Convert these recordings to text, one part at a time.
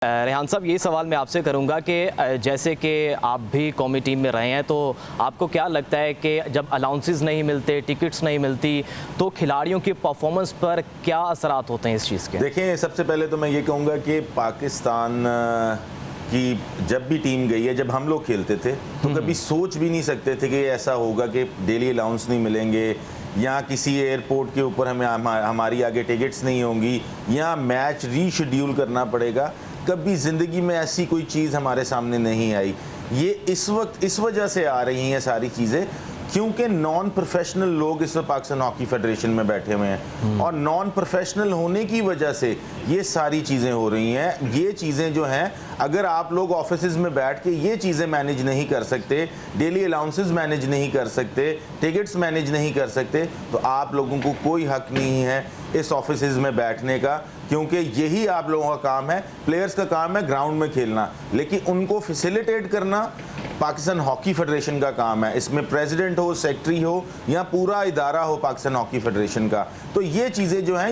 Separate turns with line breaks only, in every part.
रेहान साहब, ये सवाल मैं आपसे करूंगा कि जैसे कि आप भी कौमी टीम में रहे हैं, तो आपको क्या लगता है कि जब अलाउंसेस नहीं मिलते, टिकट्स नहीं मिलती, तो खिलाड़ियों की परफॉर्मेंस पर क्या असरात होते हैं इस चीज़ के?
देखें, सबसे पहले तो मैं ये कहूँगा कि पाकिस्तान की जब भी टीम गई है, जब हम लोग खेलते थे तो कभी सोच भी नहीं सकते थे कि ऐसा होगा कि डेली अलाउंस नहीं मिलेंगे या किसी एयरपोर्ट के ऊपर हमारी आगे टिकट्स नहीं होंगी या मैच रीशेड्यूल करना पड़ेगा। कभी ज़िंदगी में ऐसी कोई चीज़ हमारे सामने नहीं आई। ये इस वक्त इस वजह से आ रही हैं सारी चीज़ें क्योंकि नॉन प्रोफेशनल लोग इस वक्त पाकिस्तान हॉकी फेडरेशन में बैठे हुए हैं और नॉन प्रोफेशनल होने की वजह से ये सारी चीज़ें हो रही हैं। ये चीज़ें जो हैं, अगर आप लोग ऑफिसेज में बैठ के ये चीज़ें मैनेज नहीं कर सकते, डेली अलाउंसेस मैनेज नहीं कर सकते, टिकट्स मैनेज नहीं कर सकते, तो आप लोगों को कोई हक नहीं है इस ऑफिसेज में बैठने का, क्योंकि यही आप लोगों का काम है। प्लेयर्स का काम है ग्राउंड में खेलना, लेकिन उनको फैसिलिटेट करना पाकिस्तान हॉकी फेडरेशन का काम है। इसमें प्रेसिडेंट हो, सेक्रेटरी हो या पूरा इदारा हो पाकिस्तान हॉकी फेडरेशन का। तो ये चीज़ें जो हैं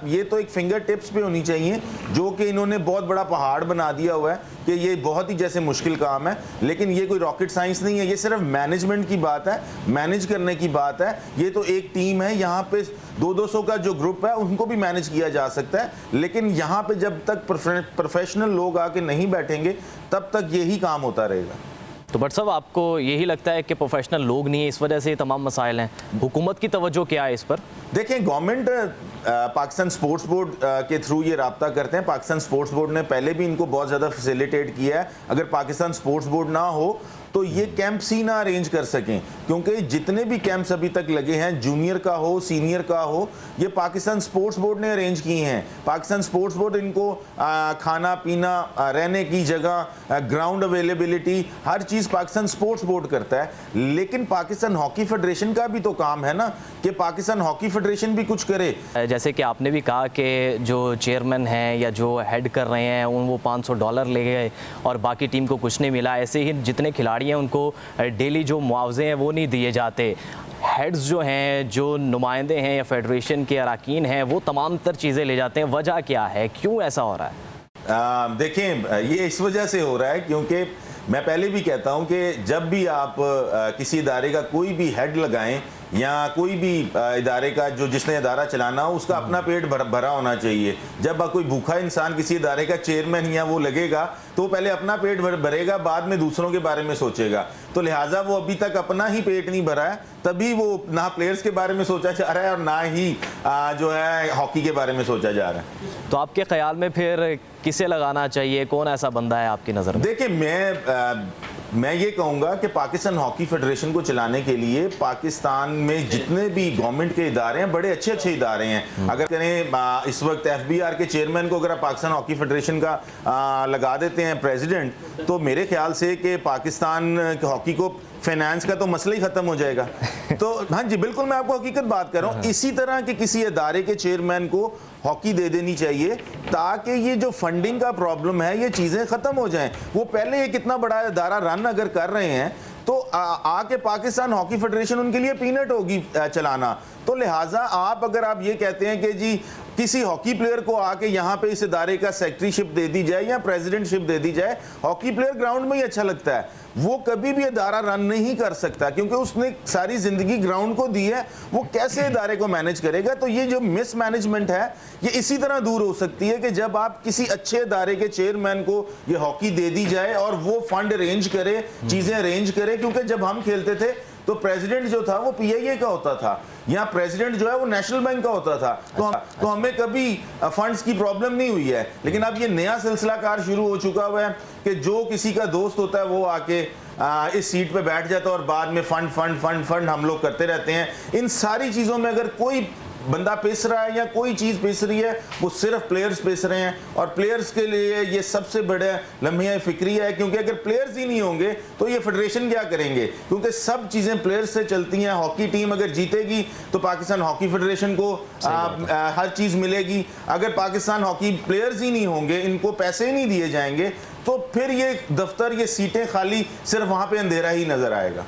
ये तो एक फिंगर टिप्स पे होनी चाहिए, जो कि इन्होंने बहुत बड़ा पहाड़ बना दिया हुआ है कि ये बहुत ही जैसे मुश्किल काम है, लेकिन ये कोई रॉकेट साइंस नहीं है। ये सिर्फ मैनेजमेंट की बात है, मैनेज करने की बात है। ये तो एक टीम है, यहाँ पे 200 का जो ग्रुप है उनको भी मैनेज किया जा सकता है, लेकिन यहाँ पे जब तक प्रोफेशनल लोग आके नहीं बैठेंगे तब तक यही काम होता रहेगा।
तो बट साहब, आपको यही लगता है कि प्रोफेशनल लोग नहीं है, इस वजह से ये तमाम मसाइल हैं? हुकूमत की तवज्जो क्या है इस पर?
देखें, गवर्नमेंट पाकिस्तान स्पोर्ट्स बोर्ड के थ्रू ये राब्ता करते हैं। पाकिस्तान स्पोर्ट्स बोर्ड ने पहले भी इनको बहुत ज़्यादा फैसिलिटेट किया है। अगर पाकिस्तान स्पोर्ट्स बोर्ड ना हो तो ये कैंप्स ही ना अरेंज कर सकें, क्योंकि जितने भी कैंप्स अभी तक लगे हैं, जूनियर का हो, सीनियर का हो, ये पाकिस्तान स्पोर्ट्स बोर्ड ने अरेंज किए हैं। पाकिस्तान स्पोर्ट्स बोर्ड इनको खाना पीना, रहने की जगह, ग्राउंड अवेलेबिलिटी, हर चीज़ पाकिस्तान स्पोर्ट्स बोर्ड करता है। लेकिन पाकिस्तान हॉकी फेडरेशन का भी तो काम है ना कि पाकिस्तान हॉकी फेडरेशन भी कुछ करे।
जैसे कि आपने भी कहा कि जो चेयरमैन हैं या जो हेड कर रहे हैं वो $500 ले गए और बाकी टीम को कुछ नहीं मिला। ऐसे ही जितने खिलाड़ी हैं उनको डेली जो मुआवजे हैं वो नहीं दिए जाते। हेड्स जो हैं, जो नुमाइंदे हैं या फेडरेशन के अरकान हैं, वो तमाम तर चीज़ें ले जाते हैं। वजह क्या है, क्यों ऐसा हो रहा है?
देखें, ये इस वजह से हो रहा है क्योंकि मैं पहले भी कहता हूं कि जब भी आप किसी इदारे का कोई भी हेड लगाएं या कोई भी इदारे का जिसने इदारा चलाना हो, उसका अपना पेट भरा होना चाहिए। जब कोई भूखा इंसान किसी इदारे का चेयरमैन या वो लगेगा तो पहले अपना पेट भरेगा, बाद में दूसरों के बारे में सोचेगा। तो लिहाजा वो अभी तक अपना ही पेट नहीं भरा है, तभी वो ना प्लेयर्स के बारे में सोचा जा रहा है और ना ही जो है हॉकी के बारे में सोचा जा रहा है।
तो आपके ख्याल में फिर किसे लगाना चाहिए? कौन ऐसा बंदा है आपकी नज़र में?
देखिए, मैं ये कहूँगा कि पाकिस्तान हॉकी फेडरेशन को चलाने के लिए पाकिस्तान में जितने भी गवर्नमेंट के इदारे हैं, बड़े अच्छे अच्छे इदारे हैं। अगर करें इस वक्त FBR के चेयरमैन को अगर आप पाकिस्तान हॉकी फेडरेशन का लगा देते हैं प्रेसिडेंट, तो मेरे ख्याल से कि पाकिस्तान हॉकी को फाइनेंस का तो मसला ही खत्म हो जाएगा। तो हाँ जी, बिल्कुल, मैं आपको हकीकत बात कर रहा हूँ। इसी तरह के किसी इदारे के चेयरमैन को हॉकी दे देनी चाहिए ताकि ये जो फंडिंग का प्रॉब्लम है, ये चीज़ें ख़त्म हो जाएं। वो पहले एक इतना बड़ा इदारा रन अगर कर रहे हैं तो आके पाकिस्तान हॉकी फेडरेशन उनके लिए पीनट होगी चलाना। तो लिहाजा अगर आप ये कहते हैं कि जी किसी हॉकी प्लेयर को आके यहाँ पे इस इदारे का सेक्रेटरीशिप दे दी जाए या प्रेसिडेंटशिप दे दी जाए, हॉकी प्लेयर ग्राउंड में ही अच्छा लगता है। वो कभी भी इदारा रन नहीं कर सकता क्योंकि उसने सारी जिंदगी ग्राउंड को दी है। वो कैसे इदारे को मैनेज करेगा? तो ये जो मिस मैनेजमेंट है, ये इसी तरह दूर हो सकती है कि जब आप किसी अच्छे इदारे के चेयरमैन को ये हॉकी दे दी जाए और वो फंड अरेंज करे, चीजें अरेंज करे। क्योंकि जब हम खेलते थे तो प्रेसिडेंट जो था वो PIA का होता था, यहाँ प्रेसिडेंट जो है वो नेशनल बैंक का होता था। तो हमें कभी फंड्स की प्रॉब्लम नहीं हुई है। लेकिन अब ये नया सिलसिला कार शुरू हो चुका हुआ है कि जो किसी का दोस्त होता है वो आके इस सीट पे बैठ जाता है और बाद में फंड फंड फंड फंड हम लोग करते रहते हैं। इन सारी चीज़ों में अगर कोई बंदा पिस रहा है या कोई चीज़ पिस रही है, वो सिर्फ प्लेयर्स पिस रहे हैं। और प्लेयर्स के लिए ये सबसे बड़ा लम्हा फिक्री है, क्योंकि अगर प्लेयर्स ही नहीं होंगे तो ये फेडरेशन क्या करेंगे? क्योंकि सब चीज़ें प्लेयर्स से चलती हैं। हॉकी टीम अगर जीतेगी तो पाकिस्तान हॉकी फेडरेशन को हर चीज़ मिलेगी। अगर पाकिस्तान हॉकी प्लेयर्स ही नहीं होंगे, इनको पैसे ही नहीं दिए जाएंगे, तो फिर ये दफ्तर, ये सीटें खाली, सिर्फ वहाँ पे अंधेरा ही नज़र आएगा।